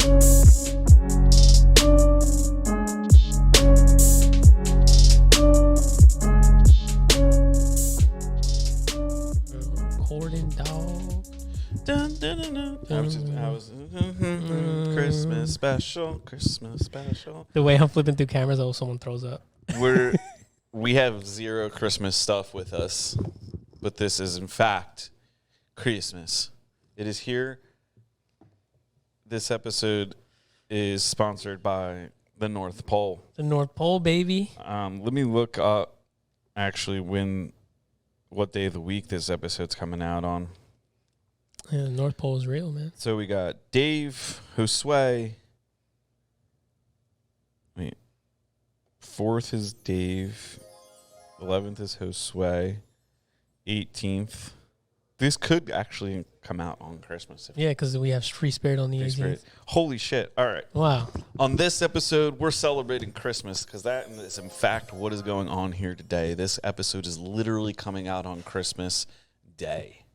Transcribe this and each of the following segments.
Recording, dog. Dun, dun, dun, dun. I was Christmas special, Christmas special. The way I'm flipping through cameras, oh, someone throws up. We have zero Christmas stuff with us, but this is in fact Christmas. It is here. This episode is sponsored by the North Pole. The North Pole, baby. Let me look up actually what day of the week this episode's coming out on. Yeah, the North Pole is real, man. So we got Dave, Josue. Wait. 4th is Dave. 11th is Josue. 18th. This could actually come out on Christmas. Yeah, because we have Free Spirit on the 18th. Holy shit. All right. Wow. On this episode, we're celebrating Christmas because that is, in fact, what is going on here today. This episode is literally coming out on Christmas Day.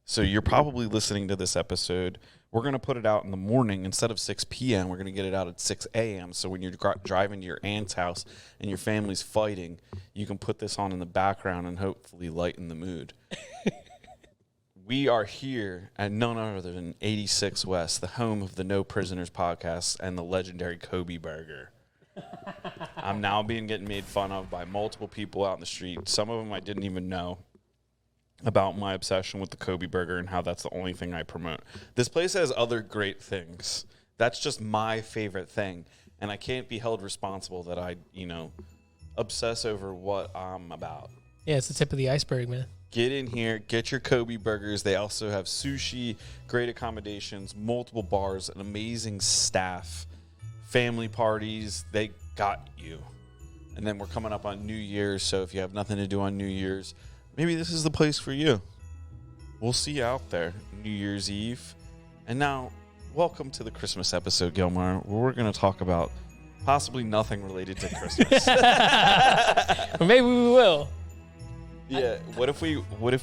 So you're probably listening to this episode. We're going to put it out in the morning. Instead of 6 p.m., we're going to get it out at 6 a.m. So when you're driving to your aunt's house and your family's fighting, you can put this on in the background and hopefully lighten the mood. We are here at none other than 86 West, the home of the No Prisoners podcast and the legendary Kobe Burger. I'm now getting made fun of by multiple people out in the street. Some of them I didn't even know about my obsession with the Kobe Burger and how that's the only thing I promote. This place has other great things. That's just my favorite thing. And I can't be held responsible that I, obsess over what I'm about. Yeah, it's the tip of the iceberg, man. Get in here, get your Kobe burgers. They also have sushi, great accommodations, multiple bars, an amazing staff, family parties. They got you. And then we're coming up on New Year's, so if you have nothing to do on New Year's, maybe this is the place for you. We'll see you out there, New Year's Eve. And now, welcome to the Christmas episode, Gilmar, where we're going to talk about possibly nothing related to Christmas. Or maybe we will. Yeah, what if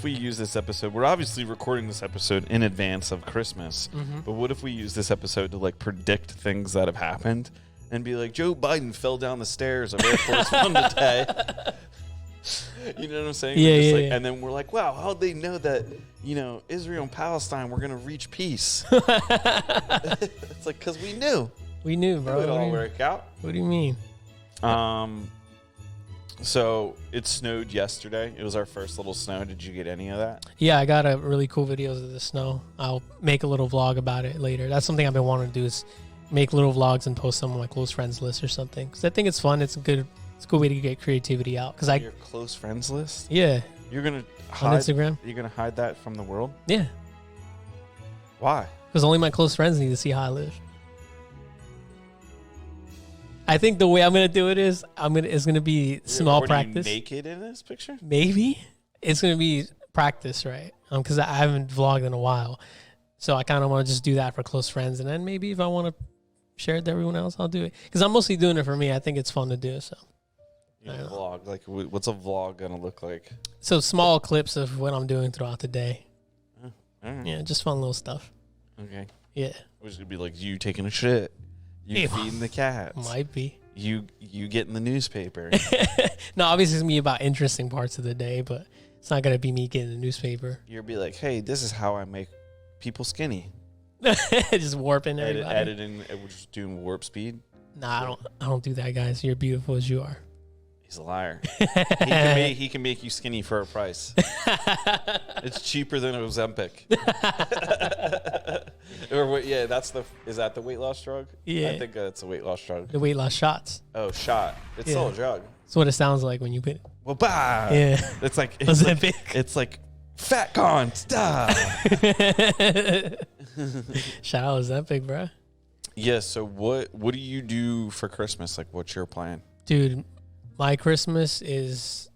we use this episode? We're obviously recording this episode in advance of Christmas, but what if we use this episode to predict things that have happened and be like, Joe Biden fell down the stairs of Air Force One today. You know what I'm saying? Yeah. And then we're like, wow, how'd they know that, Israel and Palestine were going to reach peace? It's like, because we knew. We knew, bro. It would all work out. What do you mean? So it snowed yesterday. It was our first little snow. Did you get any of that? Yeah, I got a really cool videos of the snow. I'll make a little vlog about it later. That's something I've been wanting to do is make little vlogs and post them on my close friends list or something. Because I think it's fun. It's a good way to get creativity out. Your close friends list? Yeah. You're going to on Instagram? You're going to hide that from the world? Yeah. Why? Because only my close friends need to see how I live. I think the way I'm gonna do it is it's gonna be small practice. Are you naked in this picture? Maybe it's gonna be practice, right? Because I haven't vlogged in a while, so I kind of want to just do that for close friends, and then maybe if I want to share it to everyone else, I'll do it. Because I'm mostly doing it for me. I think it's fun to do. So, vlog. What's a vlog gonna look like? So small clips of what I'm doing throughout the day. All right. Yeah, just fun little stuff. Okay. Yeah. Which would be like you taking a shit. You feeding the cats. Might be. You getting the newspaper. No, obviously it's going to be about interesting parts of the day, but it's not going to be me getting the newspaper. You'll be like, hey, this is how I make people skinny. Just warping everybody. Editing, we're just doing warp speed. Nah, I don't do that, guys. You're beautiful as you are. He's a liar. He can make you skinny for a price. It's cheaper than Ozempic. Is that the weight loss drug? Yeah. I think it's a weight loss drug. The weight loss shots. Oh, shot. It's still a drug. That's what it sounds like when you put it. Well, bah. Yeah. It's like Ozempic. It's like fat gone. Stop. Shout out Ozempic, bro. Yeah. So what do you do for Christmas? What's your plan? Dude, my Christmas is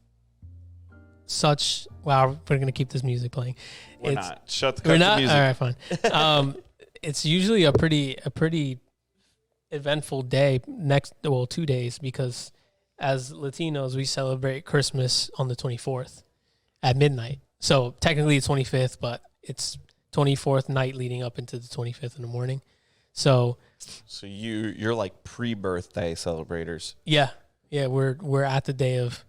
such. Wow, we're gonna keep this music playing. We're not. Shut the. We're not. The music. All right, fine. It's usually a pretty eventful day. 2 days, because as Latinos we celebrate Christmas on the 24th at midnight. So technically it's 25th, but it's 24th night leading up into the 25th in the morning. So So you're like pre-birthday celebrators. Yeah, yeah. We're at the day of,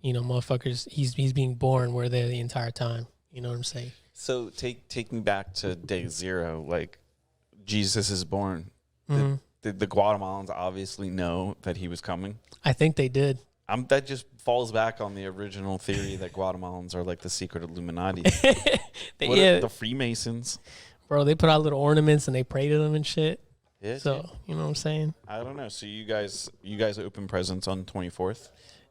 motherfuckers. He's being born. We're there the entire time. You know what I'm saying? So take me back to day 0. Like Jesus is born. Mm-hmm. Did the Guatemalans obviously know that he was coming? I think they did. That just falls back on the original theory that Guatemalans are like the secret Illuminati. The Freemasons. Bro, they put out little ornaments and they pray to them and shit. Yeah, so, you know what I'm saying? I don't know. So you guys open presents on 24th?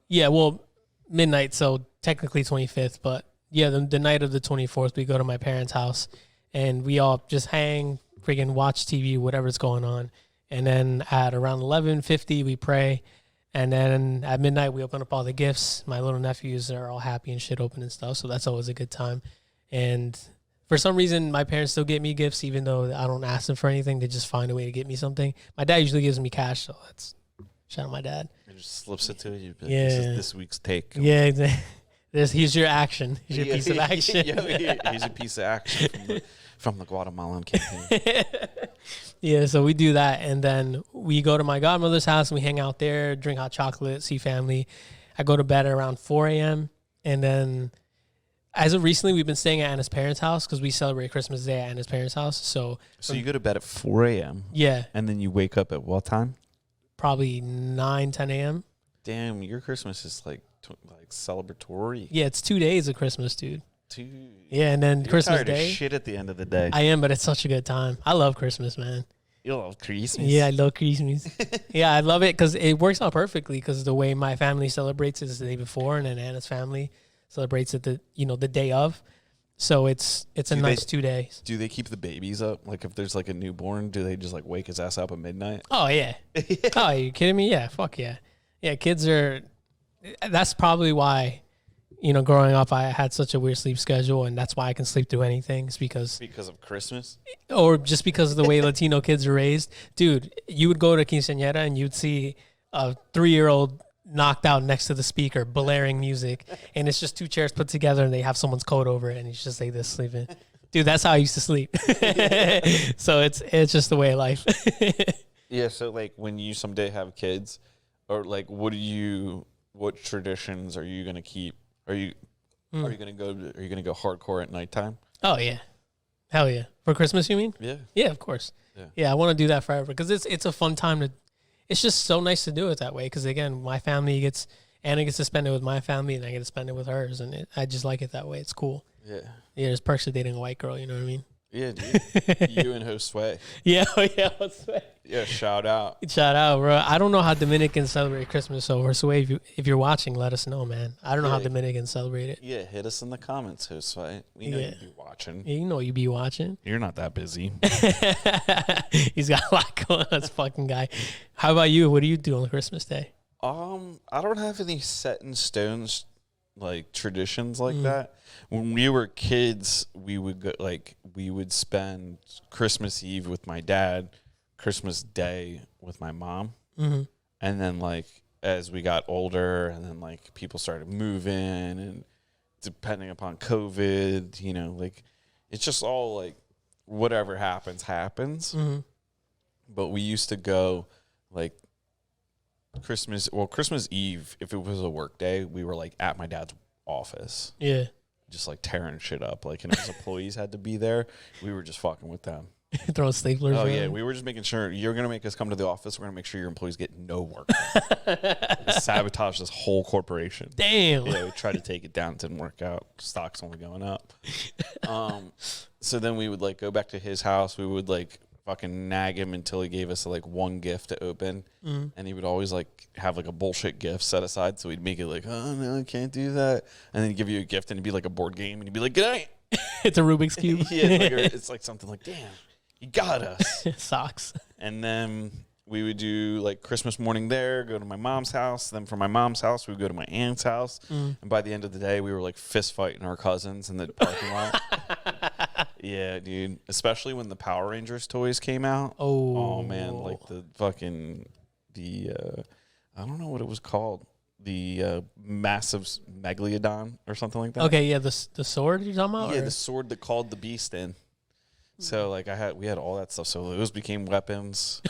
Yeah, well, midnight, so technically 25th. But, yeah, the night of the 24th, we go to my parents' house. And we all just hang, freaking watch TV, whatever's going on. And then at around 11:50, we pray. And then at midnight, we open up all the gifts. My little nephews are all happy and shit opening stuff. So that's always a good time. And for some reason, my parents still get me gifts, even though I don't ask them for anything. They just find a way to get me something. My dad usually gives me cash. So that's shout out my dad. He just slips it to you. Yeah. This is this week's take. Yeah, exactly. Here's your action. Here's your piece of action. Here's a piece of action from the Guatemalan campaign. Yeah, so we do that, and then we go to my godmother's house, and we hang out there, drink hot chocolate, see family. I go to bed at around 4 a.m., and then as of recently, we've been staying at Anna's parents' house because we celebrate Christmas Day at Anna's parents' house. So you go to bed at 4 a.m.? Yeah. And then you wake up at what time? Probably 9, 10 a.m. Damn, your Christmas is like celebratory. Yeah, it's 2 days of Christmas, dude. Dude. Yeah, and then You're Christmas tired Day. Of shit at the end of the day. I am, but it's such a good time. I love Christmas, man. You love Christmas? Yeah, I love Christmas. Yeah, I love it because it works out perfectly because the way my family celebrates is the day before, and then Anna's family celebrates it the day of. So it's a nice 2 days. Do they keep the babies up? Like if there's like a newborn, do they just like wake his ass up at midnight? Oh yeah. Oh, are you kidding me? Yeah, fuck yeah. Yeah, kids are. That's probably why, growing up, I had such a weird sleep schedule, and that's why I can sleep through anything. It's because of Christmas, or just because of the way Latino kids are raised. Dude, you would go to quinceañera and you'd see a 3-year-old knocked out next to the speaker, blaring music, and it's just 2 chairs put together, and they have someone's coat over it, and he's just like this sleeping. Dude, that's how I used to sleep. So it's just the way of life. Yeah. So like when you someday have kids, or like what traditions are you gonna keep? Are you gonna go hardcore at nighttime? Oh yeah, hell yeah. For Christmas, you mean? Yeah. Yeah, of course. Yeah, I want to do that forever because it's a fun time to. It's just so nice to do it that way because again, Anna gets to spend it with my family and I get to spend it with hers, and I just like it that way. It's cool. Yeah. Yeah, there's perks to dating a white girl. You know what I mean? Yeah, dude. You and Josue. Yeah, Josue. Yeah, shout out. Shout out, bro. I don't know how Dominicans celebrate Christmas, so Josue, if you're watching, let us know, man. I don't know how Dominicans celebrate it. Yeah, hit us in the comments, Josue. We know you be watching. Yeah, you know you be watching. You're not that busy. He's got a lot going on, this fucking guy. How about you? What do you do on Christmas Day? I don't have any set in stones like traditions like that. When we were kids, we would spend Christmas Eve with my dad, Christmas Day with my mom, and then like as we got older, and then like people started moving, and depending upon COVID, like it's just all like whatever happens. But we used to go like Christmas Eve, if it was a work day, we were like at my dad's office. Yeah. Just like tearing shit up. Like, and if his employees had to be there, we were just fucking with them. Throwing staplers around. Yeah, we were just making sure you're going to make us come to the office. We're going to make sure your employees get no work. Sabotage this whole corporation. Damn. Yeah, we tried to take it down. It didn't work out. Stock's only going up. So then we would like go back to his house. We would like fucking nag him until he gave us like one gift to open, and he would always like have like a bullshit gift set aside, so we'd make it like, oh no, I can't do that, and then he'd give you a gift and it'd be like a board game, and he'd be like, good night. It's a Rubik's Cube. Yeah, it's like something like, damn, you got us. Socks. And then we would do like Christmas morning there, go to my mom's house, then from my mom's house we would go to my aunt's house, and by the end of the day we were like fist fighting our cousins in the parking lot. Yeah, dude. Especially when the Power Rangers toys came out. Oh man, like the fucking I don't know what it was called. The massive Megalodon or something like that. Okay, yeah, the sword you're talking about? Yeah, the sword that called the beast in. So like we had all that stuff. So those became weapons.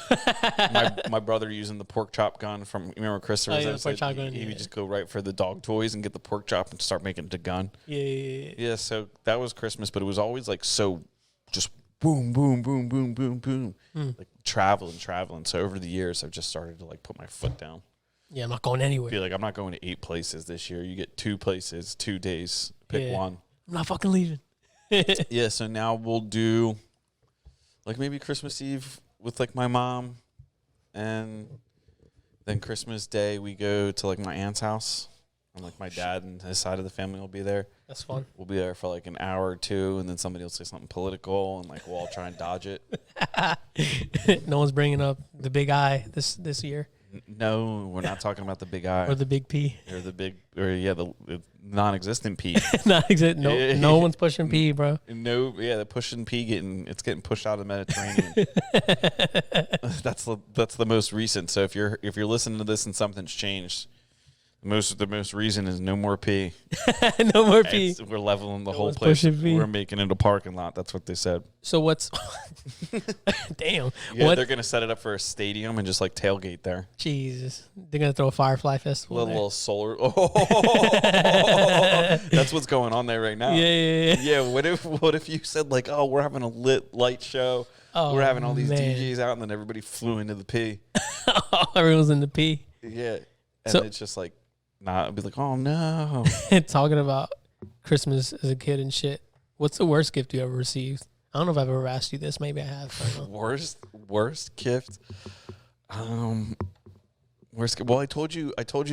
my brother using the pork chop gun from, you remember Christopher? Oh, yeah, the pork chop gun, He yeah. would just go right for the dog toys and get the pork chop and start making it a gun. Yeah. Yeah, so that was Christmas, but it was always like so just boom, boom, boom, boom, boom, boom. Like traveling. So over the years I've just started to like put my foot down. Yeah, I'm not going anywhere. Be like, I'm not going to 8 places this year. You get 2 places, 2 days. Pick one. I'm not fucking leaving. Yeah, so now we'll do like maybe Christmas Eve with like my mom, and then Christmas Day we go to like my aunt's house, and like my dad and his side of the family will be there. That's fun. We'll be there for like an hour or two, and then somebody will say something political, and like we'll all try and dodge it. No one's bringing up the big I this year No, we're not talking about the big eye or the big P. or the big, or yeah, the non-existent P. Not exist. No one's pushing P, bro. No, yeah, the pushing P getting pushed out of the Mediterranean. That's the most recent. So if you're listening to this and something's changed, the most reason is no more P. No more P. We're leveling the whole one's place. pushing P. We're making it a parking lot. That's what they said. So what's? Damn. Yeah, What? they're gonna set it up for a stadium and just like tailgate there. Jesus. They're gonna throw a Firefly Festival. Little solar. Oh, that's what's going on there right now. Yeah. Yeah. What if you said like, oh, we're having a lit light show. Oh, We're having all these man. DJs out, and then everybody flew into the P. Everyone's in the P. Yeah. And So- it's just like, nah, I'd be like, oh no. Talking about Christmas as a kid and shit. What's the worst gift you ever received? I don't know if I've ever asked you this. Maybe I have. I don't know. Worst gift. Well, I told you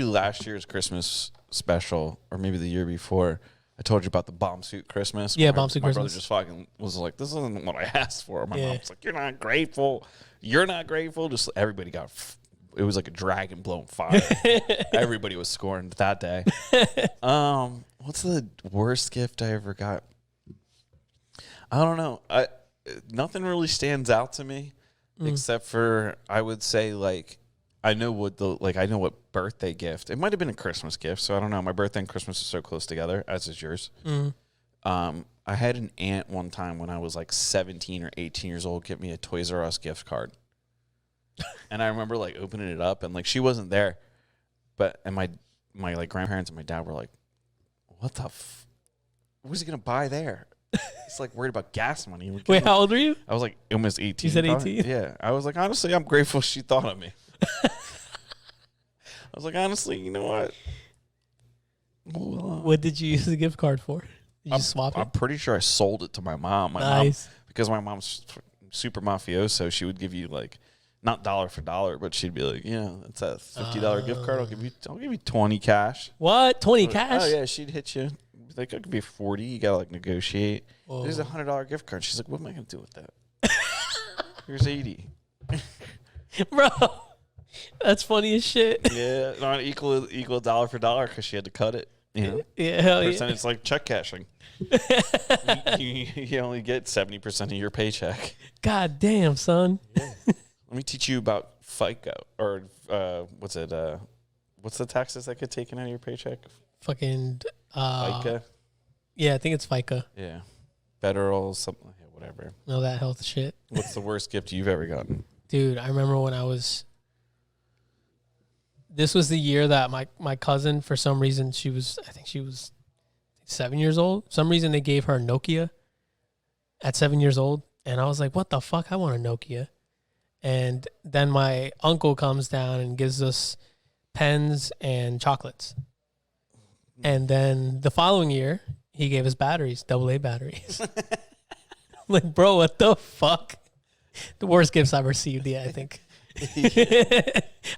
last year's Christmas special, or maybe the year before. I told you about the bomb suit Christmas. Yeah, My- bomb suit my brother Christmas. just fucking was like, this isn't what I asked for. My Yeah. mom's like, you're not grateful. You're not grateful. Just everybody got. It was like a dragon blowing fire. Everybody was scoring that day. What's the worst gift I ever got? I don't know. Nothing really stands out to me, except for I would say like I know what birthday gift. It might have been a Christmas gift, so I don't know. My birthday and Christmas are so close together, as is yours. I had an aunt one time when I was like 17 or 18 years old get me a Toys R Us gift card. And I remember like opening it up and like she wasn't there, and my like grandparents and my dad were like, "What what was he gonna buy there?" He's like worried about gas money. Wait, how old are you? I was like almost 18. You said probably. 18? Yeah, I was like, honestly, I'm grateful she thought of me. I was like, honestly, you know what? What did you use the gift card for? Did you swap I'm it? pretty sure I sold it to my mom. Nice. Because my mom's super mafioso, she would give you like not dollar for dollar, but she'd be like, yeah, it's a $50 gift card. I'll give you 20 cash. What? 20 cash? Oh yeah, she'd hit you. Like it could be 40. You gotta like negotiate. Whoa. There's $100 gift card. She's like, what am I gonna do with that? Here's 80. Bro, that's funny as shit. Yeah, not equal dollar for dollar because she had to cut it. You know, Yeah, hell yeah. percent. It's like check cashing. you only get 70% of your paycheck. God damn, son. Let me teach you about FICA or what's it? What's the taxes that get taken out of your paycheck? Fucking FICA. yeah, I think it's FICA. Yeah, federal something. Yeah, whatever. Know that health shit. What's the worst gift you've ever gotten? Dude, I remember when this was the year that my cousin, for some reason, I think she was 7 years old. For some reason they gave her a Nokia at 7 years old. And I was like, what the fuck? I want a Nokia. And then my uncle comes down and gives us pens and chocolates. And then the following year, he gave us batteries, AA batteries. I'm like, bro, what the fuck? The worst gifts I've received, yeah, I think.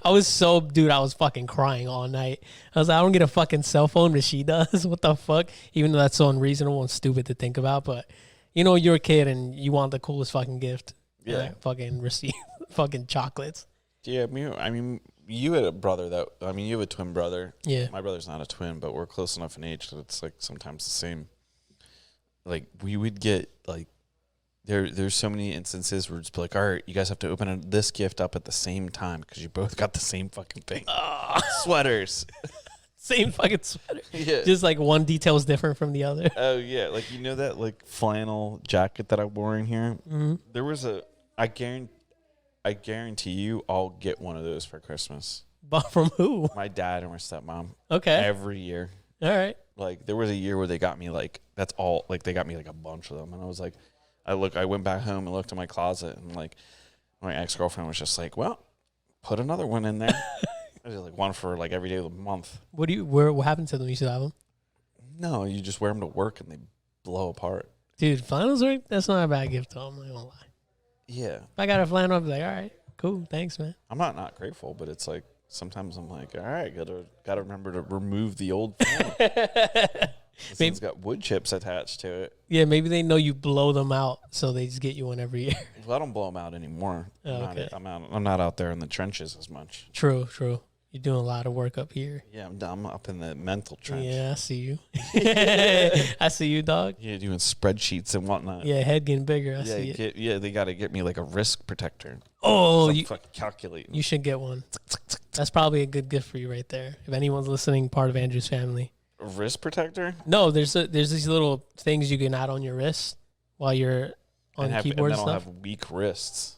I was fucking crying all night. I was like, I don't get a fucking cell phone, but she does. What the fuck? Even though that's so unreasonable and stupid to think about, but you know, you're a kid and you want the coolest fucking gift. Yeah. And I fucking receive fucking chocolates. Yeah, I mean, you had a brother you have a twin brother. Yeah. My brother's not a twin, but we're close enough in age that it's like sometimes the same. Like we would get like, there's so many instances where it's like, all right, you guys have to open this gift up at the same time because you both got the same fucking thing. Sweaters. Same fucking sweater. Yeah. Just like one detail is different from the other. Oh yeah, like you know that like flannel jacket that I wore in here. Mm-hmm. There was I guarantee you, I'll get one of those for Christmas. But from who? My dad and my stepmom. Okay. Every year. All right. Like there was a year where they got me like that's all like they got me like a bunch of them, and I was like, I went back home and looked in my closet, and like my ex-girlfriend was just like, well, put another one in there. I did like one for like every day of the month. What happened to them? You still have them? No, you just wear them to work and they blow apart. Dude, flannels are, that's not a bad gift though, I'm not gonna lie. Yeah. If I got a flannel, I'd be like, all right, cool, thanks, man. I'm not grateful, but it's like sometimes I'm like, all right, gotta remember to remove the old flannel. This one's got wood chips attached to it. Yeah, maybe they know you blow them out, so they just get you one every year. Well, I don't blow them out anymore. Oh, okay. I'm not out there in the trenches as much. True. You're doing a lot of work up here. Yeah, I'm up in the mental trench. Yeah, I see you. I see you, dog. Yeah, doing spreadsheets and whatnot. Yeah, head getting bigger. I see it. They got to get me like a risk protector. Oh, you fucking calculating. You should get one. That's probably a good gift for you right there. If anyone's listening, part of Andrew's family. A wrist protector? No, there's these little things you can add on your wrist while you're on the keyboard and then stuff. I'll have weak wrists.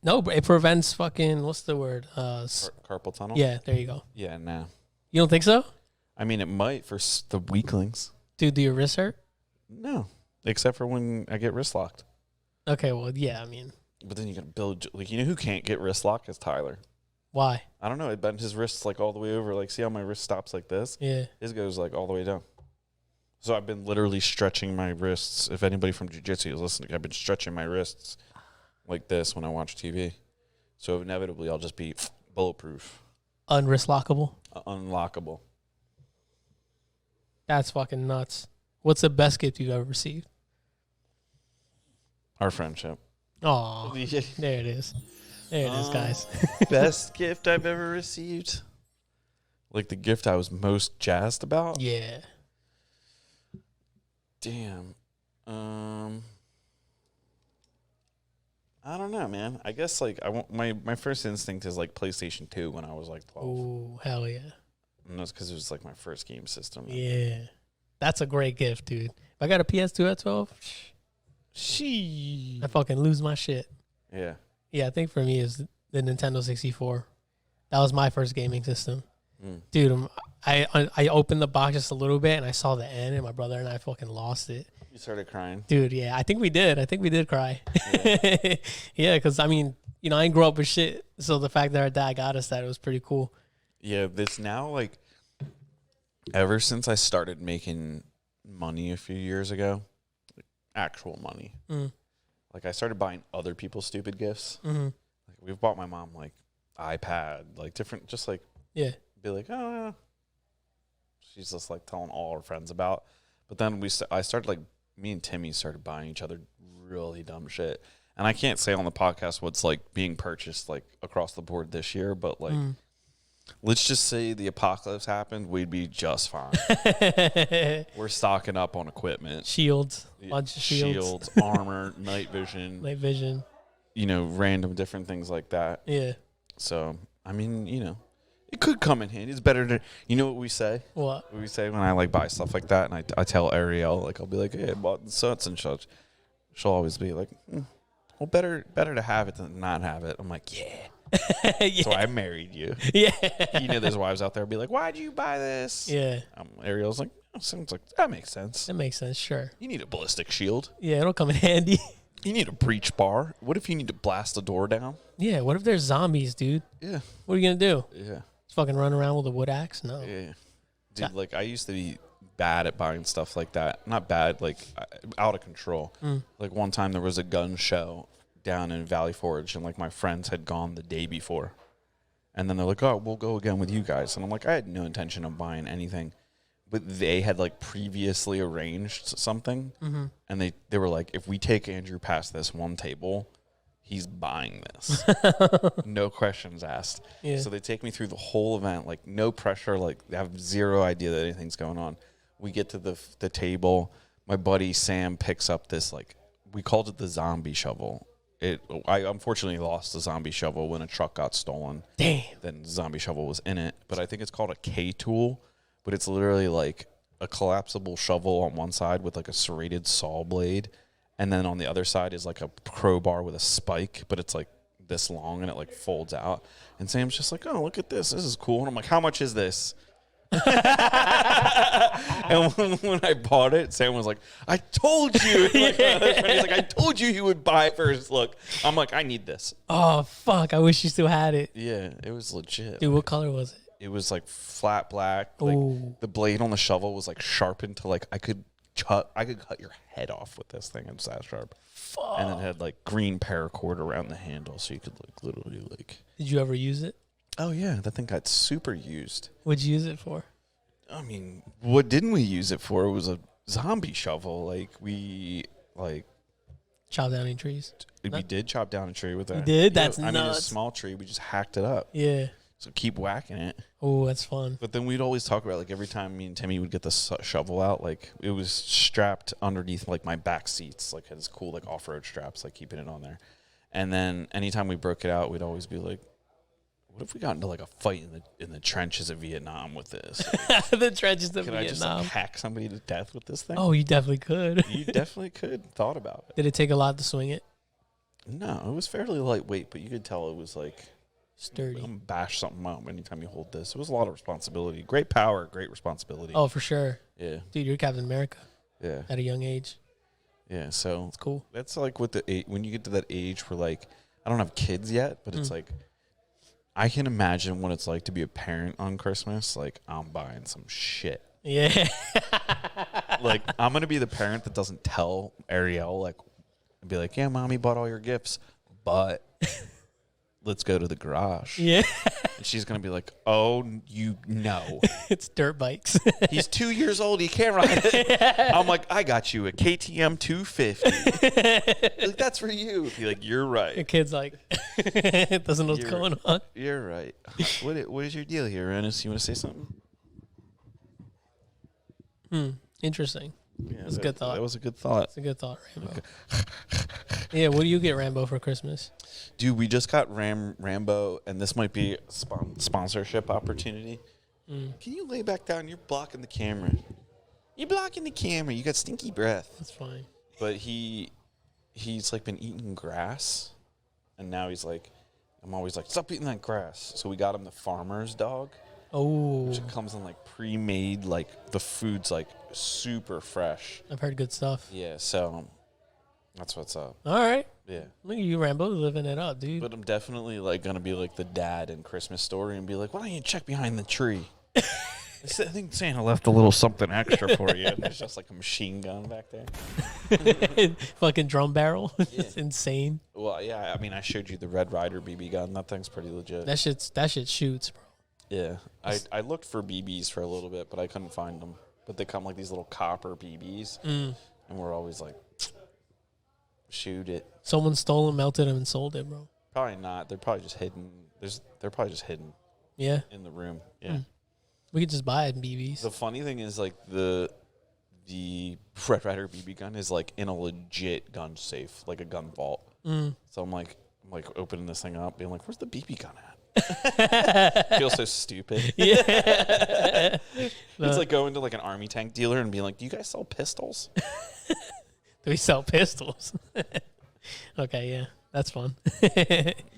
No, but it prevents fucking, what's the word? Carpal tunnel? Yeah, there you go. Yeah, no. You don't think so? I mean, it might for the weaklings. Dude, do your wrists hurt? No, except for when I get wrist locked. Okay, well, yeah, I mean. But then you got to build, like, you know who can't get wrist lock is Tyler. Why? I don't know. It bent his wrists like all the way over. Like, see how my wrist stops like this? Yeah. His goes like all the way down. So I've been literally stretching my wrists. If anybody from jiu-jitsu is listening, I've been stretching my wrists like this when I watch TV. So inevitably, I'll just be bulletproof. Unwrist lockable? Unlockable. That's fucking nuts. What's the best gift you've ever received? Our friendship. Oh, there it is. There it is, guys. Best gift I've ever received? Like the gift I was most jazzed about? Yeah. Damn. I don't know, man. I guess like my first instinct is like PlayStation 2 when I was like 12. Oh, hell yeah. And that's because it was like my first game system. Yeah. That's a great gift, dude. If I got a PS2 at 12, I fucking lose my shit. Yeah. Yeah, I think for me is the Nintendo 64. That was my first gaming system. Dude, I opened the box just a little bit and I saw the end and my brother and I fucking lost it. You started crying. Dude, yeah, I think we did cry. Yeah, because I mean, you know, I didn't grow up with shit. So the fact that our dad got us that, it was pretty cool. Yeah, this now, like, ever since I started making money a few years ago, like, actual money, like, I started buying other people's stupid gifts. Mm-hmm. Like, we've bought my mom, like, iPad, like, different, just, like, yeah, be like, oh, she's just, like, telling all her friends about. But then I started, like, me and Timmy started buying each other really dumb shit. And I can't say on the podcast what's, like, being purchased, like, across the board this year, but, like, let's just say the apocalypse happened, we'd be just fine. We're stocking up on equipment. Shields, bunch of shields, armor, night vision, you know, random different things like that. Yeah. So, I mean, you know, it could come in handy. It's better to, you know what we say? What we say when I like buy stuff like that, and I tell Ariel, like, I'll be like, hey, I bought such and such. She'll always be like, well, better to have it than not have it. I'm like, yeah. Yeah. So I married you. Yeah. You know, there's wives out there be like, why'd you buy this? Yeah. Ariel's like, oh, sounds like that makes sense. That makes sense. Sure. You need a ballistic shield. Yeah, it'll come in handy. You need a breach bar. What if you need to blast the door down? Yeah. What if there's zombies, dude? Yeah. What are you gonna do? Yeah. Just fucking run around with a wood axe? No. Yeah. Dude, like, I used to be bad at buying stuff like that. Not bad, like, out of control. Like, one time there was a gun show down in Valley Forge, and, like, my friends had gone the day before. And then they're like, oh, we'll go again with you guys. And I'm like, I had no intention of buying anything. But they had, like, previously arranged something. And they were like, if we take Andrew past this one table, he's buying this. No questions asked. Yeah. So they take me through the whole event, like, no pressure. Like, they have zero idea that anything's going on. We get to the table. My buddy Sam picks up this, like, we called it the zombie shovel. I unfortunately lost the zombie shovel when a truck got stolen. Damn. Then zombie shovel was in it. But I think it's called a K-tool. but it's literally like a collapsible shovel on one side with like a serrated saw blade, and then on the other side is like a crowbar with a spike, but it's like this long and it like folds out. And Sam's just like, oh, look at this. This is cool. And I'm like, how much is this? And when I bought it, Sam was like, I told you. Like, he's like, I told you he would buy it first look. I'm like, I need this. Oh, fuck. I wish you still had it. Yeah, it was legit. Dude, what color was it? It was like flat black. Like Ooh. the blade on the shovel was like sharpened to like I could cut your head off with this thing. It was that sharp. Fuck. And it had like green paracord around the handle, so you could like literally like. Did you ever use it? Oh yeah, that thing got super used. What'd you use it for? I mean, what didn't we use it for? It was a zombie shovel. Like we like. Chop down any trees? We did chop down a tree with that. You did? That's I mean, a nuts. small tree. We just hacked it up. Yeah. So keep whacking it. Oh, that's fun. But then we'd always talk about, like, every time me and Timmy would get the shovel out, like, it was strapped underneath, like, my back seats. Like, had this cool, like, off-road straps, like, keeping it on there. And then anytime we broke it out, we'd always be like, what if we got into, like, a fight in the trenches of Vietnam with this? The trenches of Could Vietnam. I just, like, hack somebody to death with this thing? Oh, you definitely could. You definitely could. Thought about it. Did it take a lot to swing it? No, it was fairly lightweight, but you could tell it was, like... Sturdy. I'm bash something up anytime you hold this. It was a lot of responsibility. Great power, great responsibility. Oh, for sure. Yeah. Dude, you're Captain America Yeah. at a young age. Yeah. So It's cool. that's like with when you get to that age where like I don't have kids yet, but it's like I can imagine what it's like to be a parent on Christmas. Like I'm buying some shit. Yeah. Like I'm gonna be the parent that doesn't tell Ariel like and be like, yeah, mommy bought all your gifts, but let's go to the garage. Yeah. And she's gonna be like, oh, you know. It's dirt bikes. He's 2 years old. He can't ride it. I'm like, I got you a KTM 250. Like, that's for you. Be like, you're The right. kid's like, doesn't know what's You're- going on. You're right. What is your deal here, Rennis? You want to say something? Interesting. Yeah, That's a good thought. That was a good thought. It's a good thought, Rambo. Yeah, what do you get, Rambo, for Christmas? Dude, we just got Rambo, and this might be a sponsorship opportunity. Can you lay back down? You're blocking the camera. You're blocking the camera. You got stinky breath. That's fine. But he's like been eating grass, and now he's like, I'm always like, stop eating that grass. So we got him the farmer's dog, Oh, which comes in like pre-made, like the food's like super fresh. I've heard good stuff. Yeah, so that's what's up. All right. Yeah. Look at you, Rambo, living it up, dude. But I'm definitely like gonna be like the dad in Christmas Story and be like, why don't you check behind the tree? I think Santa left a little something extra for you. And there's just like a machine gun back there. Fucking drum barrel. It's insane. Well, yeah, I mean, I showed you the Red Ryder BB gun. That thing's pretty legit. That shit shoots, bro. Yeah, I looked for BBs for a little bit, but I couldn't find them. But they come like these little copper BBs, and we're always like, shoot it. Someone stole them, melted them, and sold it, bro. Probably not. They're probably just hidden. They're probably just hidden Yeah. in the room. Yeah. We could just buy it in BBs. The funny thing is like the Red Ryder BB gun is like in a legit gun safe, like a gun vault. So I'm like opening this thing up, being like, "Where's the BB gun at?" Feel so stupid. Yeah. It's like going to like an army tank dealer and being like, "Do you guys sell pistols?" Do we sell pistols? Okay, yeah. That's fun.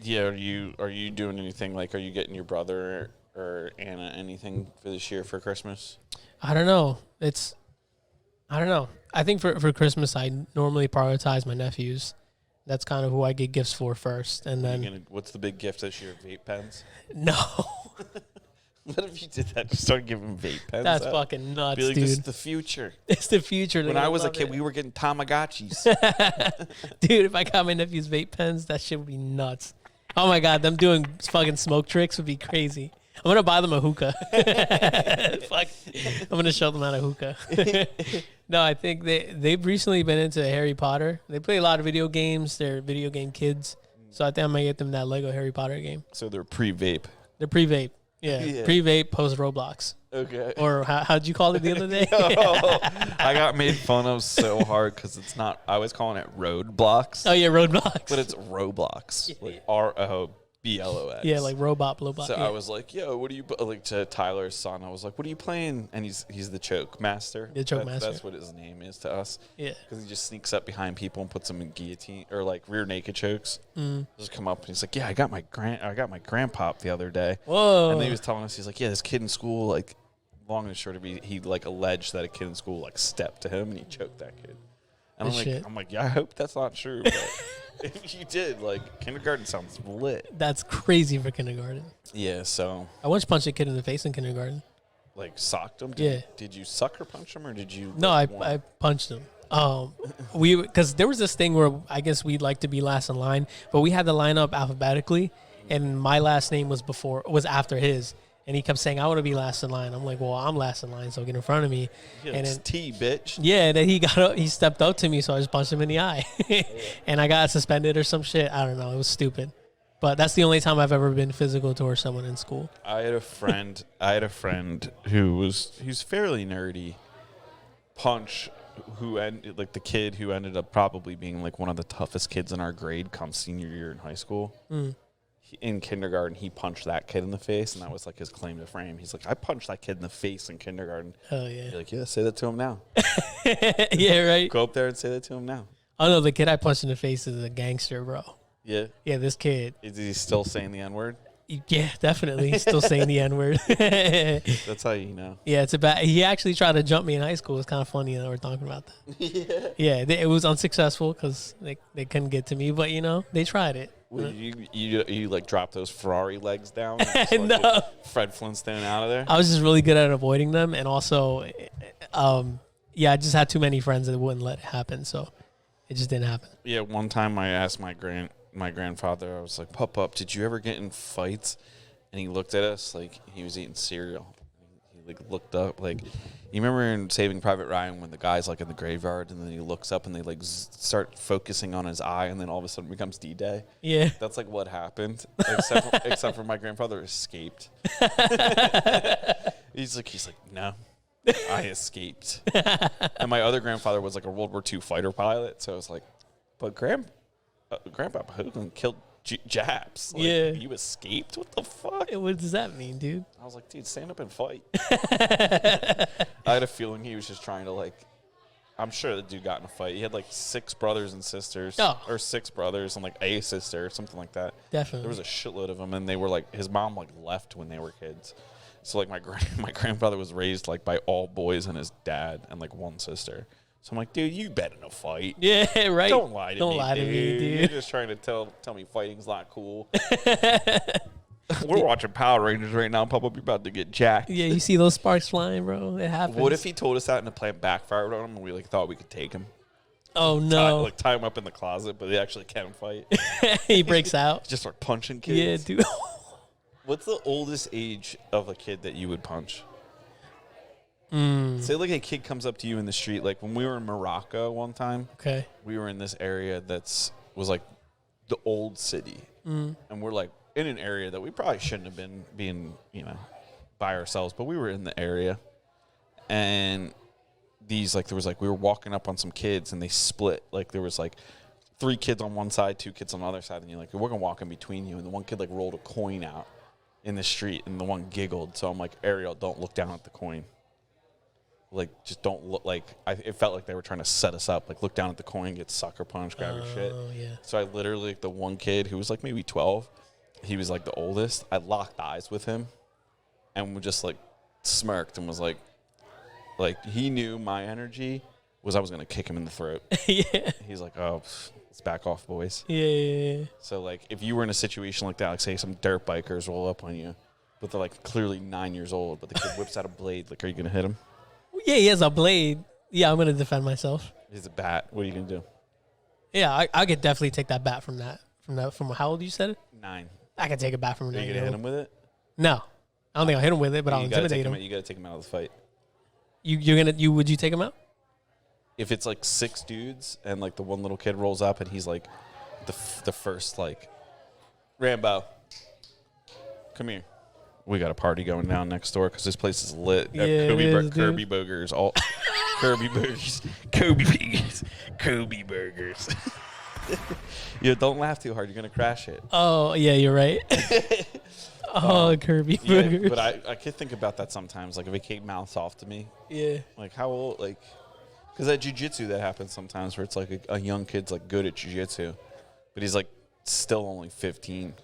Yeah. Are you doing anything? Like, are you getting your brother or Anna anything for this year for Christmas? I don't know. I don't know. I think for Christmas, I normally prioritize my nephews. That's kind of who I get gifts for first. And then, What's the big gift this year? Vape pens? no. What if you did that? Just start giving vape pens? That's out? fucking nuts, Be like, dude. this is the future. It's the future. When I was a kid, we were getting Tamagotchis. Dude, if I got my nephew's vape pens, that shit would be nuts. Oh my God, them doing fucking smoke tricks would be crazy. I'm going to buy them a hookah. Fuck. I'm going to show them how to hookah. No, I think they've recently been into Harry Potter. They play a lot of video games. They're video game kids. So I think I might get them that Lego Harry Potter game. So they're pre-vape. They're pre-vape. Yeah. Yeah. Pre-vape, post-Roblox. Okay. Or how'd you call it the other day? I got made fun of so hard because it's not. I was calling it roadblocks, Oh, yeah, Roadblocks. but it's Roblox. Like ROBLOX. BLOX. Yeah, like robot, blowbot. So yeah. I was like, "Yo, what are you like?" To Tyler's son, I was like, "What are you playing?" And he's the choke master. The choke master. That's what his name is to us. Yeah. Because he just sneaks up behind people and puts them in guillotine or like rear naked chokes. Just come up and he's like, "Yeah, I got my grandpop the other day." Whoa. And then he was telling us, he's like, "Yeah, this kid in school, like, long and short of it, he like alleged that a kid in school like stepped to him and he choked that kid." And I'm like, yeah, I hope that's not true. But if you did, like, kindergarten sounds lit. That's crazy for kindergarten. Yeah, so I once punched a kid in the face in kindergarten. like socked him. Yeah. Did you sucker punch him or did you? No, I punched him. Because there was this thing where I guess we'd like to be last in line, but we had to line up alphabetically, and my last name was after his, and he kept saying I want to be last in line. I'm like, well, I'm last in line, so get in front of me. Yeah, and it's then T, bitch. yeah, and then he stepped up to me, so I just punched him in the eye, and I got suspended or some shit. I don't know. It was stupid. But that's the only time I've ever been physical towards someone in school. I had a friend. Who's fairly nerdy. Punch like the kid who ended up probably being like one of the toughest kids in our grade come senior year in high school. In kindergarten, he punched that kid in the face, and that was like his claim to fame. He's like, I punched that kid in the face in kindergarten. Oh yeah. You're like, yeah, say that to him now. Yeah, right. Go up there and say that to him now. Oh no, the kid I punched in the face is a gangster, bro. Yeah. Yeah, this kid. Is he still saying the N-word? Yeah, definitely. He's still saying the N-word. That's how you know. Yeah, it's about. He actually tried to jump me in high school. It's kind of funny that we're talking about that. Yeah, it was unsuccessful because they couldn't get to me. But they tried it. Well, you like drop those Ferrari legs down? And just, like, No. get Fred Flintstone out of there. I was just really good at avoiding them, and also, yeah, I just had too many friends that wouldn't let it happen, so it just didn't happen. Yeah, one time I asked my grandfather, I was like, "Pup, did you ever get in fights?" And he looked at us like he was eating cereal. He like looked up, like, you remember in Saving Private Ryan when the guy's like in the graveyard and then he looks up and they like start focusing on his eye and then all of a sudden it becomes D-Day? Yeah. That's like what happened, except for my grandfather escaped. He's like, no, I escaped. And my other grandfather was like a World War II fighter pilot, so I was like, but Grandpa Hoagland killed Japs. Like, yeah. You escaped? What the fuck? What does that mean, dude? I was like, dude, stand up and fight. I had a feeling he was just trying to, like, I'm sure the dude got in a fight. He had like 6 brothers and sisters. Oh. Or 6 brothers and like a sister or something like that. Definitely. There was a shitload of them, and they were like, his mom like left when they were kids. So like my grandfather was raised like by all boys and his dad and like 1 sister. So I'm like, dude, you bet in a fight. Yeah, right. Don't lie to me. Don't lie to me, dude. You're just trying to tell me fighting's not cool. We're watching Power Rangers right now. Papa, you're about to get jacked. Yeah, you see those sparks flying, bro? It happens. What if he told us that and the plan backfired on him and we like thought we could take him? Oh no! Tie him up in the closet, but they actually can't fight. He breaks out. Just start punching kids. Yeah, dude. What's the oldest age of a kid that you would punch? Say like a kid comes up to you in the street. Like when we were in Morocco one time. Okay. We were in this area was like the old city, and we're like in an area that we probably shouldn't have been being, by ourselves, but we were in the area, and there was like we were walking up on some kids, and they split. Like there was like 3 kids on one side, 2 kids on the other side, and you're like, we're gonna walk in between you, and the one kid like rolled a coin out in the street, and the one giggled. So I'm like, Ariel, don't look down at the coin. Like, just don't look like it felt like they were trying to set us up. Like, look down at the coin, get sucker punched, grab your shit. Oh, yeah. So I literally, like, the one kid who was like maybe 12, he was like the oldest. I locked eyes with him and we just like smirked and was like he knew my energy was I was going to kick him in the throat. Yeah. He's like, oh, let's back off, boys. Yeah. So, like, if you were in a situation like that, like, say some dirt bikers roll up on you, but they're like clearly 9 years old, but the kid whips out a blade, like, are you going to hit him? Yeah, he has a blade. Yeah, I'm gonna defend myself. He's a bat. What are you gonna do? Yeah, I could definitely take that bat from how old you said it? 9. I could take a bat from Are you 9. gonna hit him with it? No, I don't think I'll hit him with it, but I'll You gotta intimidate him. You gotta take him out of the fight. Would you take him out? If it's like 6 dudes and like the one little kid rolls up and he's like the first like Rambo, come here. We got a party going down next door because this place is lit. Yeah, Kirby Burgers, all Kirby Burgers, Kobe Burgers, Kobe Burgers. You don't laugh too hard. You're gonna crash it. Oh yeah, you're right. Kirby Yeah, burgers. but I could think about that sometimes. Like if a kid mouths off to me, Yeah. like how old, like, because at jiu-jitsu that happens sometimes where it's like a young kid's like good at jiu-jitsu, but he's like still only 15.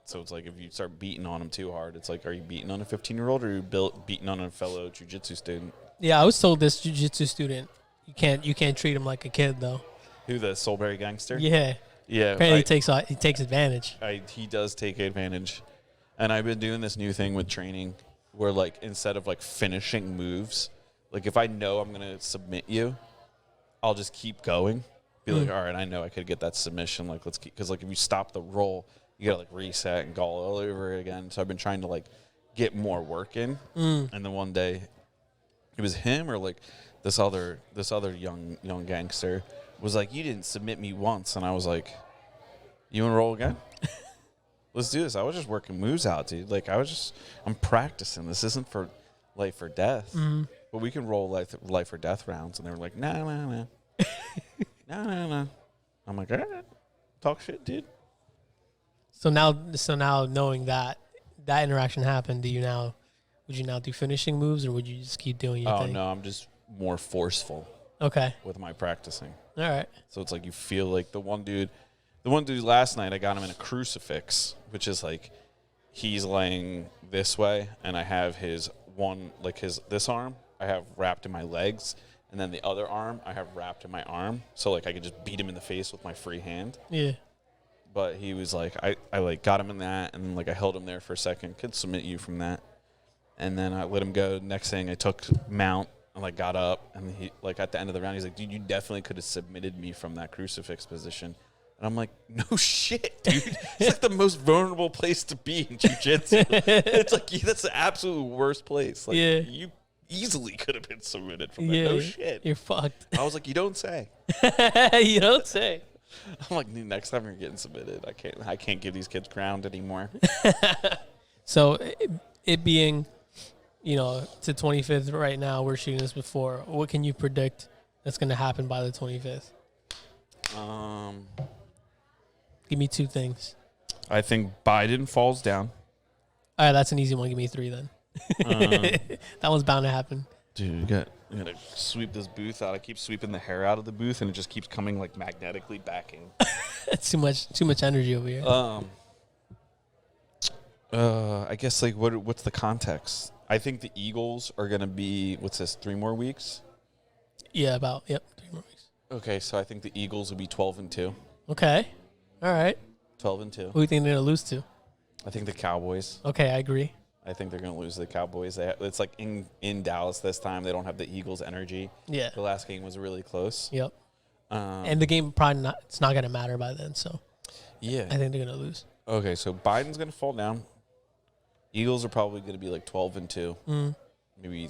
So it's like if you start beating on him too hard, it's like, are you beating on a 15-year-old or are you beating on a fellow jiu-jitsu student? Yeah, I was told this jiu-jitsu student, you can't treat him like a kid though. Who, the Soulberry gangster? Yeah. Yeah. Apparently he takes advantage. He does take advantage. And I've been doing this new thing with training where, like, instead of, like, finishing moves, like, if I know I'm going to submit you, I'll just keep going. Be like, all right, I know I could get that submission. Like, let's keep, because, like, if you stop the roll, you got to, like, reset and go all over again. So I've been trying to, like, get more work in. And then one day, it was him or, like, this other young gangster was like, you didn't submit me once. And I was like, you want to roll again? Let's do this. I was just working moves out, dude. Like, I'm practicing. This isn't for life or death. But we can roll life or death rounds. And they were like, nah. No. I'm like, all right, talk shit, dude. So now knowing that interaction happened, would you now do finishing moves or would you just keep doing your thing? Oh, no, I'm just more forceful Okay. with my practicing. All right. So it's like you feel like the one dude last night, I got him in a crucifix, which is like he's laying this way, and I have this arm I have wrapped in my legs, and then the other arm I have wrapped in my arm, so like I could just beat him in the face with my free hand. Yeah. But he was like, I like got him in that, and like I held him there for a second, could submit you from that, and then I let him go. Next thing I took mount and like got up, and he like at the end of the round he's like, dude, you definitely could have submitted me from that crucifix position. And I'm like, no shit, dude. It's like the most vulnerable place to be in jiu-jitsu. It's like, that's the absolute worst place. Like, Yeah. you easily could have been submitted from that. Yeah. No shit. You're fucked. I was like, you don't say. You don't say. I'm like, next time you're getting submitted, I can't give these kids ground anymore. So it being, to 25th right now, we're shooting this before. What can you predict that's going to happen by the 25th? Give me two things. I think Biden falls down. All right, that's an easy one. Give me three then. That one's bound to happen. Dude, I'm gonna sweep this booth out. I keep sweeping the hair out of the booth, and it just keeps coming like magnetically back in. That's too much energy over here. I guess like what's the context? I think the Eagles are gonna be 3 more weeks. Yeah, 3 more weeks. Okay, so I think the Eagles will be 12-2. Okay, all right. 12-2. Who do you think they're gonna lose to? I think the Cowboys. Okay, I agree. I think they're gonna lose to the Cowboys. It's like in Dallas this time. They don't have the Eagles' energy. Yeah. The last game was really close. Yep. And the game it's not gonna matter by then. So yeah, I think they're gonna lose. Okay, so Biden's gonna fall down. Eagles are probably gonna be like 12-2. Maybe.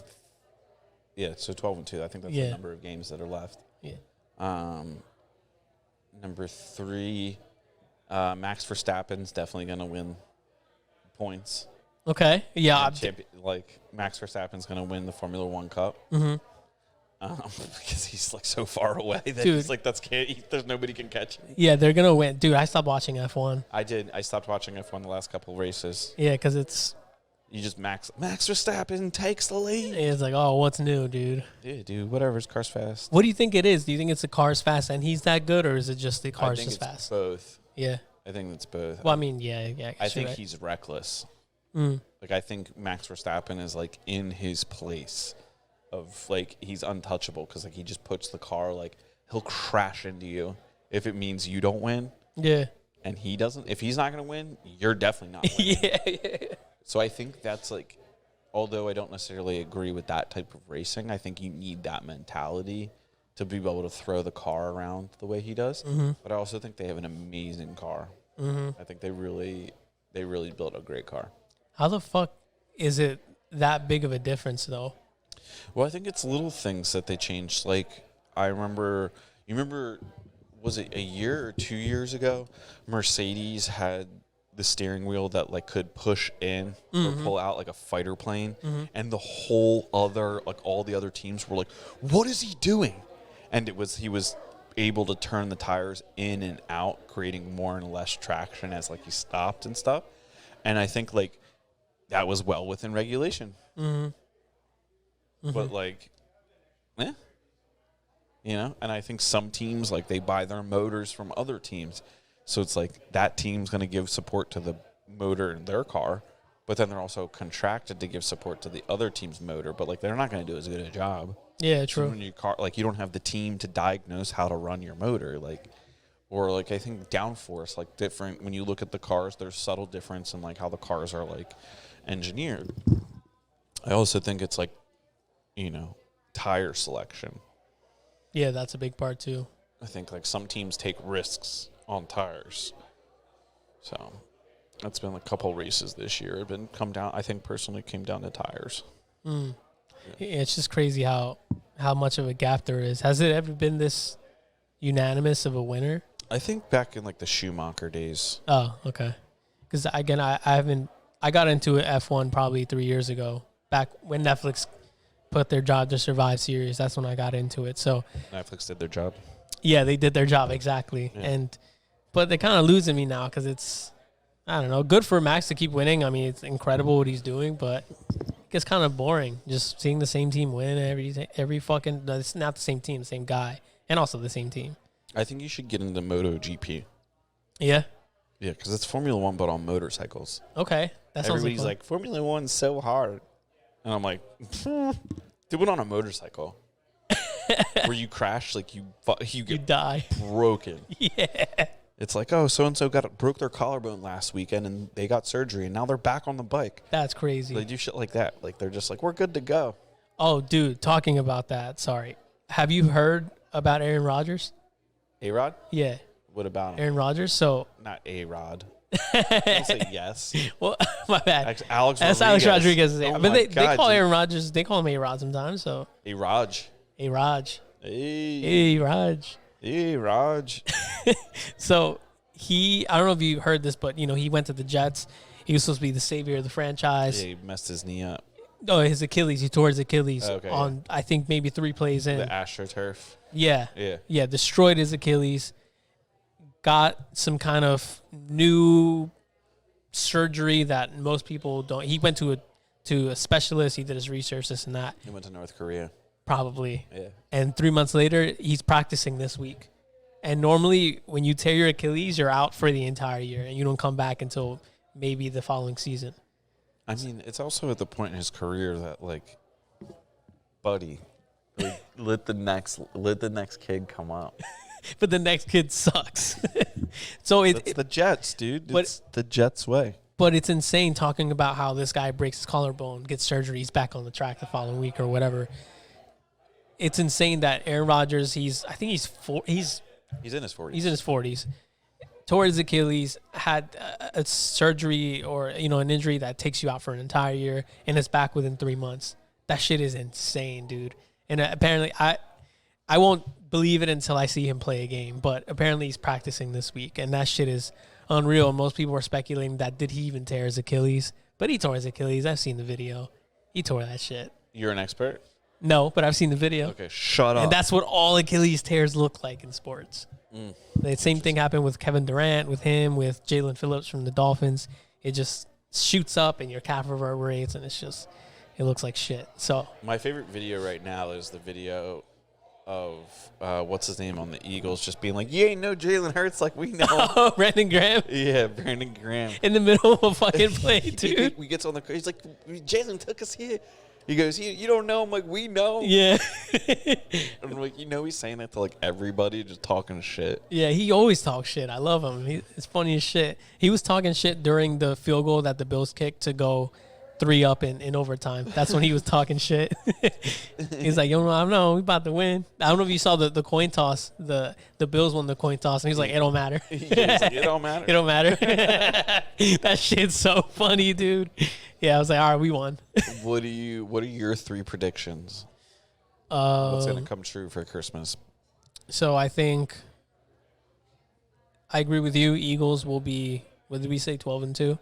Yeah, so 12-2. I think that's the number of games that are left. Yeah. Number 3, Max Verstappen's definitely gonna win points. Okay. Yeah. Like Max Verstappen's gonna win the Formula One Cup. Because he's like so far away that he's like there's nobody can catch him. Yeah, they're gonna win, dude. I stopped watching F1. I did. I stopped watching F1 the last couple of races. Yeah, because it's Max Verstappen takes the lead. It's like, oh, what's new, dude? Yeah, dude. Whatever's car's fast. What do you think it is? Do you think it's the car's fast and he's that good, or is it just the car's just fast? Both. Yeah. I think it's both. Well, I mean, yeah. I think he's reckless. Like I think Max Verstappen is like in his place of like he's untouchable because like he just puts the car like he'll crash into you if it means you don't win. Yeah. And he doesn't. If he's not going to win, you're definitely not winning. Yeah. So I think that's like, although I don't necessarily agree with that type of racing, I think you need that mentality to be able to throw the car around the way he does. But I also think they have an amazing car. I think they really built a great car. How the fuck is it that big of a difference, though? Well, I think it's little things that they changed. Like, you remember, was it a year or 2 years ago? Mercedes had the steering wheel that like could push in or pull out like a fighter plane, and the whole other all the other teams were like, "What is he doing?" And he was able to turn the tires in and out, creating more and less traction as like he stopped and stuff. And I think like that was well within regulation. But like, you know, and I think some teams like they buy their motors from other teams. So it's like that team's going to give support to the motor in their car, but then they're also contracted to give support to the other team's motor, but like they're not going to do as good a job. Yeah, So true. when your car, like you don't have the team to diagnose how to run your motor, like, or like I think downforce, like different. When you look at the cars, there's subtle difference in like how the cars are like engineered. I also think it's like, you know, tire selection. Yeah, that's a big part too. I think like some teams take risks on tires. So that's been a couple races this year. It's been come down. I think personally came down to tires. Yeah, it's just crazy how much of a gap there is. Has it ever been this unanimous of a winner? I think back in like the Schumacher days. Oh, okay. Because again, I haven't. I got into F1 probably 3 years ago, back when Netflix put their Drive to Survive series. That's when I got into it. So Netflix did their job. yeah, they did their job exactly. Yeah. But they're kind of losing me now because it's, I don't know, good for Max to keep winning. I mean, it's incredible what he's doing, but it gets kind of boring just seeing the same team win every fucking. No, it's not the same team, the same guy, and also the same team. I think you should get into MotoGP. Yeah. Yeah, because it's Formula One, but on motorcycles. Okay. That sounds Everybody's fun. like, Formula One's so hard. And I'm like, do it on a motorcycle. Where you crash, like you you get die. broken. Yeah. It's like, oh, so-and-so broke their collarbone last weekend and they got surgery and now they're back on the bike. That's crazy. They do shit like that. Like they're just like, we're good to go. Oh, dude, talking about that. Sorry. Have you heard about Aaron Rodgers? A-Rod? Yeah. What about him? Aaron Rodgers. So, Not A-Rod. I'll say yes. well, my bad. Alex That's Alex Rodriguez. Oh But my they God, call dude. Aaron Rodgers, they call him A-Rod sometimes. So, A-Raj. A-Raj. Hey. A-Raj. Hey, Raj. So, I don't know if you heard this, but, he went to the Jets. He was supposed to be the savior of the franchise. Yeah, he messed his knee up. Oh, his Achilles. He tore his Achilles Okay, on, I think, maybe 3 plays in. The AstroTurf. Yeah. Yeah. Yeah, destroyed his Achilles. Got some kind of new surgery that most people don't. He went to a specialist. He did his research, this and that, He went to North Korea. probably. Yeah. And 3 months later, he's practicing this week. And normally, when you tear your Achilles, you're out for the entire year, and you don't come back until maybe the following season. I mean, it's also at the point in his career that, like, buddy, like, let the next kid come up. But the next kid sucks. So It's the Jets, dude. but- It's the Jets' way. But it's insane talking about how this guy breaks his collarbone, gets surgery, he's back on the track the following week or whatever. It's insane that Aaron Rodgers, he's in his 40s. He's in his 40s. He's in his 40s. Tore his Achilles, had a surgery or an injury that takes you out for an entire year, and is back within 3 months. That shit is insane, dude. And apparently, I won't believe it until I see him play a game. But apparently, he's practicing this week, and that shit is unreal. Most people are speculating that did he even tear his Achilles? But he tore his Achilles. I've seen the video. He tore that shit. You're an expert? No, but I've seen the video. Okay, shut up. And that's what all Achilles tears look like in sports. The same thing happened with Kevin Durant, with him, with Jalen Phillips from the Dolphins. It just shoots up and your calf reverberates, and it looks like shit. So My favorite video right now is the video of, what's his name on the Eagles, just being like, you ain't no Jalen Hurts like we know. Brandon Graham Yeah, Brandon Graham. in the middle of a fucking play, dude. He gets on the, he's like, Jalen took us here. He goes, you don't know? I'm like, we know. Yeah. And I'm like, he's saying that to like everybody, just talking shit. Yeah, he always talks shit. I love him. It's funny as shit. He was talking shit during the field goal that the Bills kicked to go 3 up in overtime. That's when he was talking shit. He's like, I don't know, we about to win. I don't know if you saw the coin toss. The Bills won the coin toss, and he's like, it don't matter. He's like, it don't matter. It don't matter. That shit's so funny, dude. Yeah, I was like, all right, we won. What are your 3 predictions? What's gonna Um, come true for Christmas? so I think I agree with you. Eagles will be, what did we say, 12-2?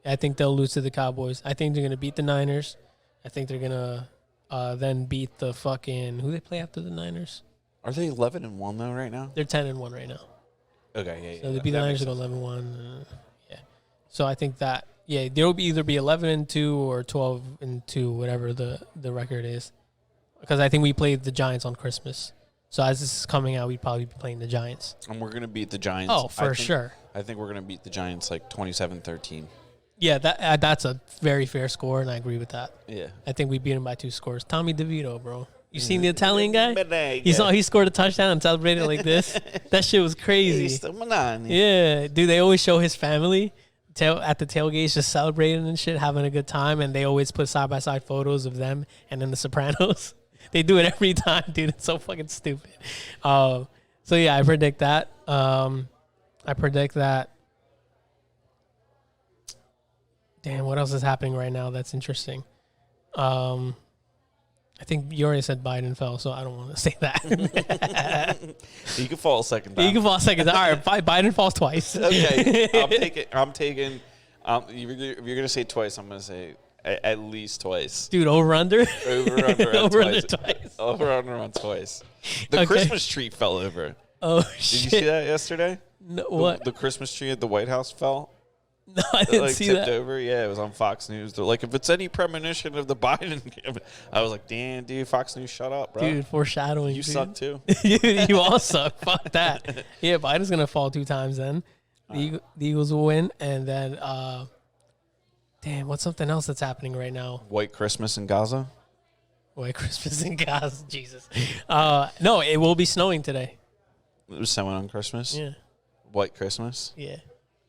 I think they'll lose to the Cowboys. I think they're going to beat the Niners. I think they're going to then beat the fucking, who they play after the Niners? Are they 11-1 though right now? They're 10-1 right now. Okay, yeah. So they beat the Niners to go 11-1. Yeah. So I think that there will either be 11-2 or 12-2, whatever the record is. Because I think we played the Giants on Christmas. So as this is coming out, we'd probably be playing the Giants. And we're gonna beat the Giants. Oh, for sure. I think we're gonna beat the Giants like 27-13. Yeah, that's a very fair score, and I agree with that. Yeah. I think we beat him by 2 scores. Tommy DeVito, bro. You seen the Italian guy? He scored a touchdown and celebrated like this. That shit was crazy. Yeah, dude, they always show his family at the tailgates just celebrating and shit, having a good time, and they always put side-by-side photos of them and then the Sopranos. They do it every time, dude. It's so fucking stupid. So, yeah, I predict that. Damn, what else is happening right now that's interesting? I think you already said Biden fell, so I don't want to say that. You can fall a second time. You can fall a second time. All right, Biden falls twice. Okay, I'm taking. If you're gonna say twice, I'm gonna say at least twice. Dude, over under. Over under Over twice. under twice. Over under on twice. The Okay. Christmas tree fell over. Oh Did shit! you see that yesterday? No, what? The Christmas tree at the White House fell. No, I It, didn't like see tipped that. over. Yeah, it was on Fox News. They're like, if it's any premonition of the Biden, I was like, damn, dude, Fox News, shut up, bro. Dude, foreshadowing. you dude. suck too. Dude, you all suck. Fuck that. Yeah, Biden's gonna fall 2 times. Then the Eagles will win, and then damn, what's something else that's happening right now? White Christmas in Gaza. White Christmas in Gaza. Jesus. No, it will be snowing today. It was snowing on Christmas. Yeah. White Christmas. Yeah.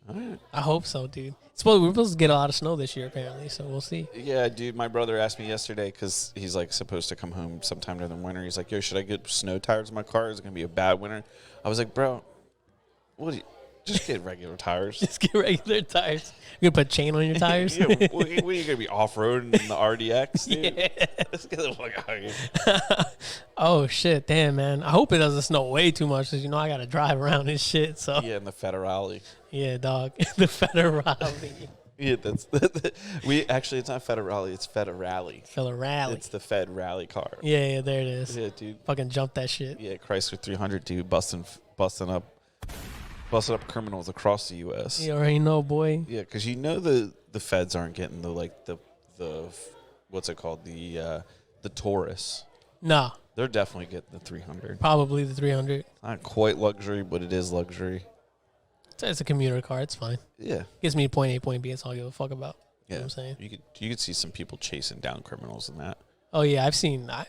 All right. I hope so, dude. We're supposed to get a lot of snow this year, apparently, so we'll see. Yeah, dude. My brother asked me yesterday because he's like supposed to come home sometime during the winter. He's like, "Yo, should I get snow tires in my car? Is it gonna be a bad winter?" I was like, "Bro, what? Do you, just get regular tires." Just get regular tires. You're going to put chain on your tires? Yeah, what are you gonna be off roading in the RDX, dude? Yeah. Let's get the fuck out of here. Oh, shit. Damn, man. I hope it doesn't snow way too much because, I got to drive around and shit. So, Yeah, in the Federale. yeah, dog. The Federale. Yeah, that's it's not Federale, it's Federale. Federale. It's the Fed rally car. Yeah, there it is. Yeah, dude. Fucking jump that shit. Yeah, Chrysler 300, dude, busting up criminals across the U.S. You already know, boy. Yeah, because the feds aren't getting the what's it called, the Taurus. Nah, They're definitely getting the 300. probably the 300. Not quite luxury, but it is luxury. It's a commuter car. It's fine. Yeah, Gives me point A, point B. That's all I give a fuck about. You know yeah. what I'm saying? You could see some people chasing down criminals in that. Oh, yeah, I've seen. The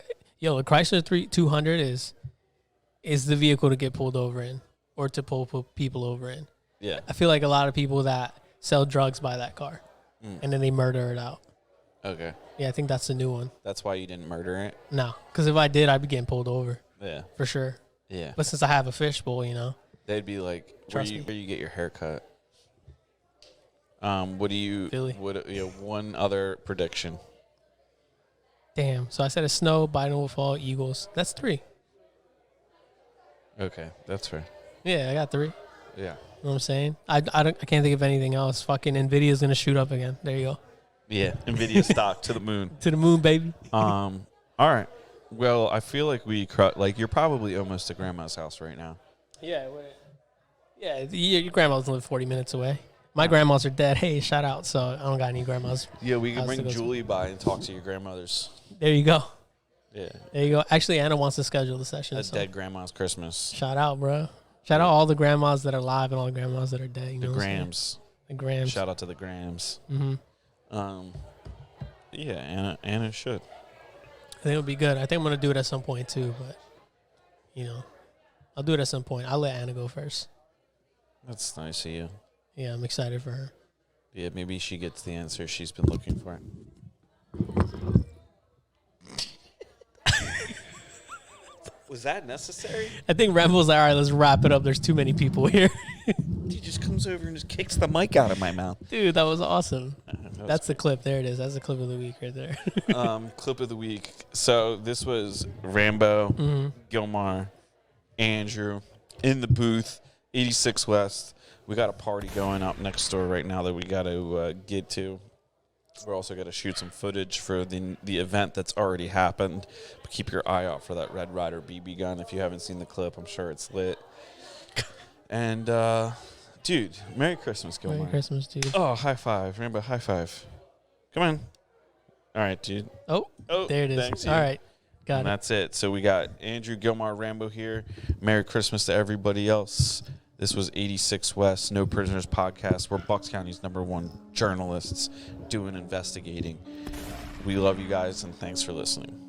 Chrysler 200 is the vehicle to get pulled over in or to pull people over in. Yeah. I feel like a lot of people that sell drugs buy that car, and then they murder it out. Okay. Yeah, I think that's the new one. That's why you didn't murder it. No, because if I did, I'd be getting pulled over Yeah. for sure. Yeah. But since I have a fishbowl, They'd be like, where Trust me. you get your hair cut? What do you? Philly. One other prediction. damn. So I said it's snow, Biden will fall, Eagles. That's 3. Okay, that's fair. Yeah, I got 3. Yeah. You know what I'm saying? I can't think of anything else. Fucking Nvidia's gonna shoot up again. There you go. Yeah. Nvidia stock to the moon. To the moon, baby. All right. Well, I feel like you're probably almost at grandma's house right now. Yeah. Your grandmas live 40 minutes away. My grandmas are dead. Hey, shout out. So I don't got any grandmas. Yeah, we can How's it bring go? Julie by and talk to your grandmothers. There you go. Yeah. There you go. Actually, Anna wants to schedule the session. A So dead grandma's Christmas. shout out, bro. Shout out all the grandmas that are alive and all the grandmas that are dead. You The know what I'm saying? Grams. The Grams. Shout out to the Grams. Mm-hmm. Yeah, Anna should. I think it would be good. I think I'm going to do it at some point too, but, I'll do it at some point. I'll let Anna go first. That's nice of you. Yeah, I'm excited for her. Yeah, maybe she gets the answer she's been looking for. Was that necessary? I think Rambo's like, all right, let's wrap it up. There's too many people here. He just comes over and just kicks the mic out of my mouth. Dude, that was awesome. That's the clip. There it is. That's the clip of the week right there. Clip of the week. So this was Rambo, Mm-hmm. Gilmar, Andrew in the booth, 86 West. We got a party going up next door right now that we got to get to. We're also going to shoot some footage for the event that's already happened. But keep your eye out for that Red Ryder BB gun. If you haven't seen the clip, I'm sure it's lit. And, dude, Merry Christmas, Gilmar. Merry Christmas, dude. Oh, high five. Remember, high five. Come on. All right, dude. Oh, there it is. Thanks, All right. Got and it. that's it. So we got Andrew Gilmar Rambo here. Merry Christmas to everybody else. This was 86 West, No Prisoners podcast. We're Bucks County's #1 journalists doing investigating. We love you guys, and thanks for listening.